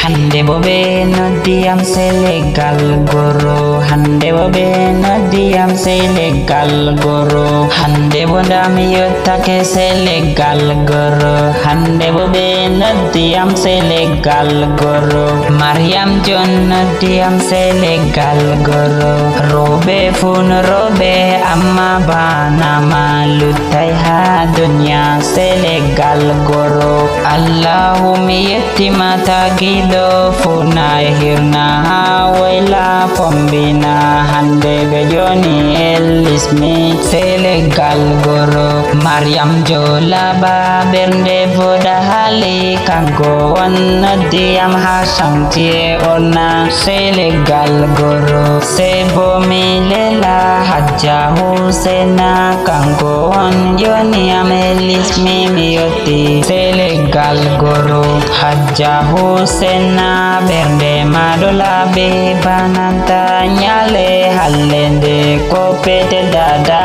hande bo ɓe noddiyam sey leggal goro, hande bo ɓe noddiyam sey leggal goro, hande bo nda mi yottake sey leggal goro, hande bo ɓe noddiyam sey leggal goro. Maryam jon noddiyam sey leggal goro, roɓe fuu no roɓe amma banama luttai ha duniya sey leggal goro. Allahu mi yettima tagiɗo fuu na hirna ha wayla fombina, hande ɓe joni ellismi sey leggal goro. Maryam jo laɓa ɓernde voɗa haali, kanko on noddiyam ha chantier ona sey leggal goro. Sey bo mi lela Hajja Husena, kanko on joniyam ellismi mi yotti sey leggal goro. Hajja Husena ɓernde maɗo laaɓi bananta nyale hallende ko petel dada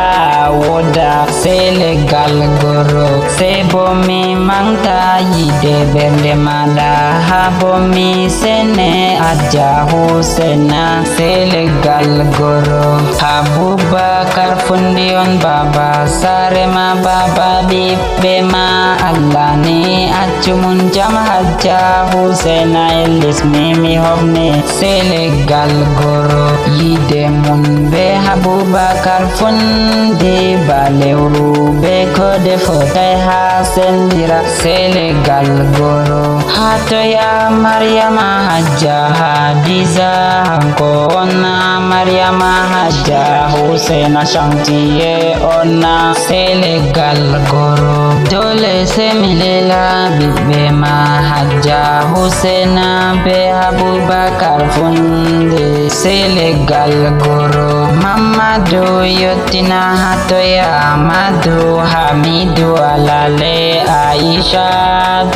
woda sey leggal goro. Sey bo mi manta yide ɓernde maɗa ha bo mi sene Hajja Husena sey leggal goro. Abubakar fundi on baba sare ma baba ɓiɓɓe ma, Allah ni accumun jam Hajja Husena ellismi mi hofni sey leggal goro. Yide mun be Abubakar fundi ba lewru be kode fotai ha sendira sey leggal goro. Hatoya Maryama Hajja Hadiza, hanko onna Maryama Hajja Husena chantier ona sey leggal goro. Dole sey mi lela ɓiɓɓe ma Hajja Husena be Abubakar fundi sey leggal goro. Mamadou yottina hatoya Amadou Hamidou Alale Aisha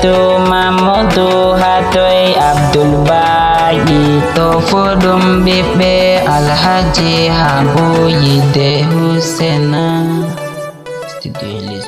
to Mamadou hatoy Abdul Bagi, to fu ɗum ɓiɓɓe Alhaji Habu Yide Husena. Studio